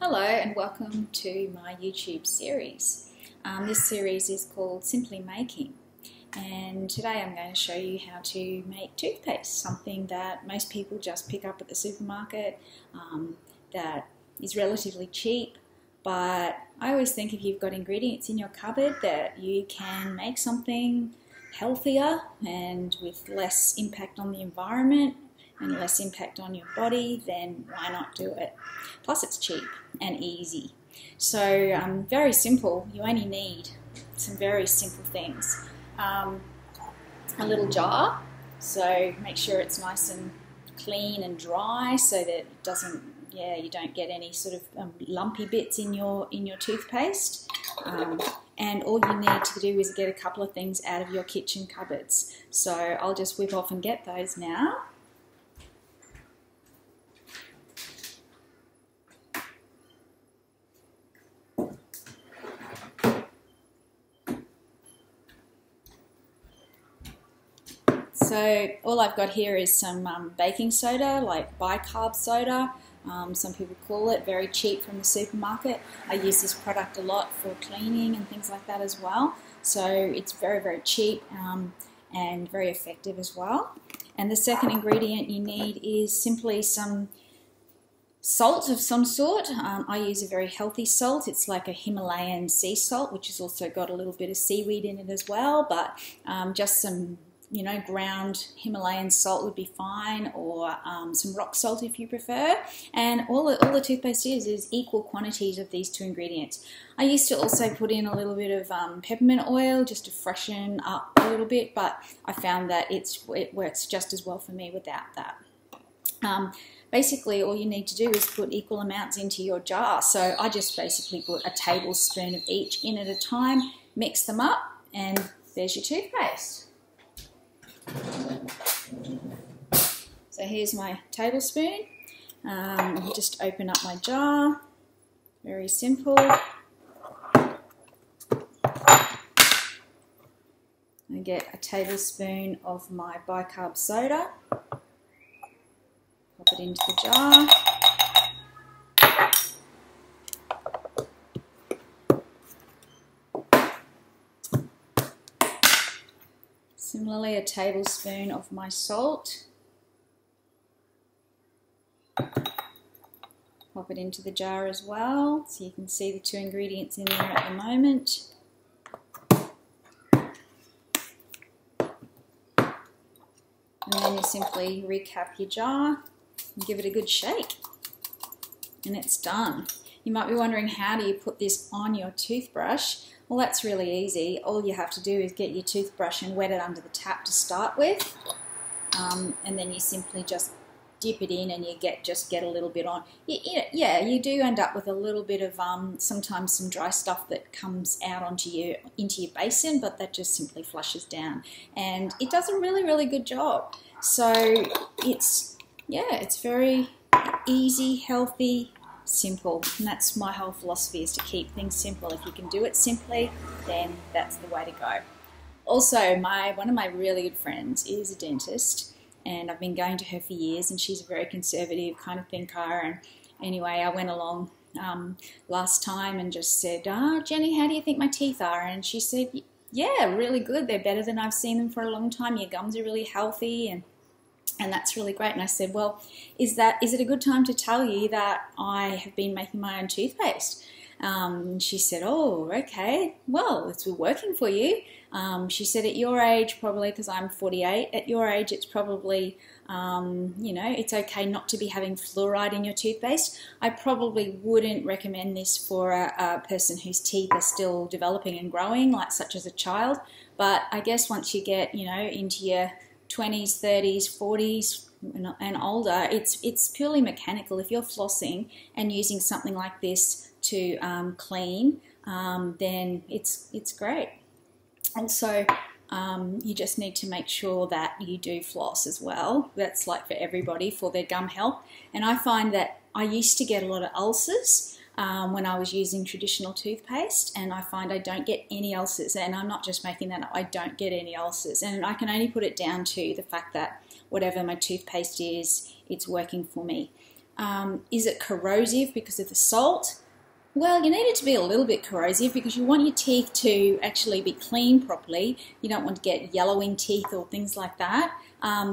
Hello and welcome to my YouTube series. This series is called Simply Making, and today I'm going to show you how to make toothpaste, something that most people just pick up at the supermarket, that is relatively cheap, but I always think if you've got ingredients in your cupboard that you can make something healthier and with less impact on the environment and less impact on your body, then why not do it? Plus it's cheap and easy. So very simple. You only need some very simple things. A little jar, so make sure it's nice and clean and dry so that it doesn't, you don't get any sort of lumpy bits in your toothpaste. And all you need to do is get a couple of things out of your kitchen cupboards. So I'll just whip off and get those now. So all I've got here is some baking soda, like bicarb soda. Some people call it, very cheap from the supermarket. I use this product a lot for cleaning and things like that as well. So it's very, very cheap and very effective as well. And the second ingredient you need is simply some salt of some sort. I use a very healthy salt. It's like a Himalayan sea salt, which has also got a little bit of seaweed in it as well, but just some ground Himalayan salt would be fine, or some rock salt if you prefer. And all the toothpaste is equal quantities of these two ingredients. I used to also put in a little bit of peppermint oil just to freshen up a little bit, but I found that it works just as well for me without that. Basically, all you need to do is put equal amounts into your jar. So I just basically put a tablespoon of each in at a time, mix them up, and there's your toothpaste. So here's my tablespoon. Just open up my jar. Very simple. I get a tablespoon of my bicarb soda. Pop it into the jar. Similarly, a tablespoon of my salt. Pop it into the jar as well, so you can see the two ingredients in there at the moment. And then you simply recap your jar and give it a good shake. And it's done. You might be wondering, how do you put this on your toothbrush? Well, that's really easy. All you have to do is get your toothbrush and wet it under the tap to start with, and then you simply just dip it in and you just get a little bit on. You do end up with a little bit of sometimes some dry stuff that comes out into your basin, but that just simply flushes down, and it does a really, really good job. So it's very easy, healthy, simple, and that's my whole philosophy, is to keep things simple. If you can do it simply, then that's the way to go. Also, one of my really good friends is a dentist, and I've been going to her for years, and she's a very conservative kind of thinker. And anyway, I went along last time and just said, Jenny, how do you think my teeth are? And she said, yeah, really good. They're better than I've seen them for a long time. Your gums are really healthy, and that's really great. And I said, well, is it a good time to tell you that I have been making my own toothpaste? She said, oh, okay, well, it's working for you. She said, at your age, probably, because I'm 48, at your age, it's probably, it's okay not to be having fluoride in your toothpaste. I probably wouldn't recommend this for a person whose teeth are still developing and growing, such as a child. But I guess once you get, into your 20s, 30s, 40s and older, it's purely mechanical. If you're flossing and using something like this to clean, then it's great. Also, you just need to make sure that you do floss as well. That's like for everybody, for their gum health. And I find that I used to get a lot of ulcers when I was using traditional toothpaste, and I find I don't get any ulcers, and I'm not just making that up, I don't get any ulcers, and I can only put it down to the fact that whatever my toothpaste is, it's working for me. Is it corrosive because of the salt? Well, you need it to be a little bit corrosive because you want your teeth to actually be cleaned properly. You don't want to get yellowing teeth or things like that.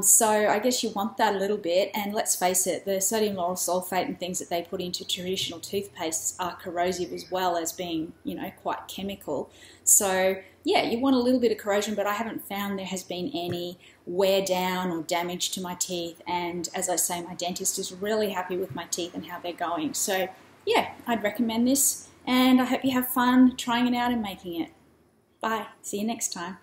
So I guess you want that a little bit, and let's face it, the sodium lauryl sulfate and things that they put into traditional toothpastes are corrosive as well as being, you know, quite chemical. So yeah, you want a little bit of corrosion, but I haven't found there has been any wear down or damage to my teeth, and as I say, my dentist is really happy with my teeth and how they're going. So yeah, I'd recommend this, and I hope you have fun trying it out and making it. Bye. See you next time.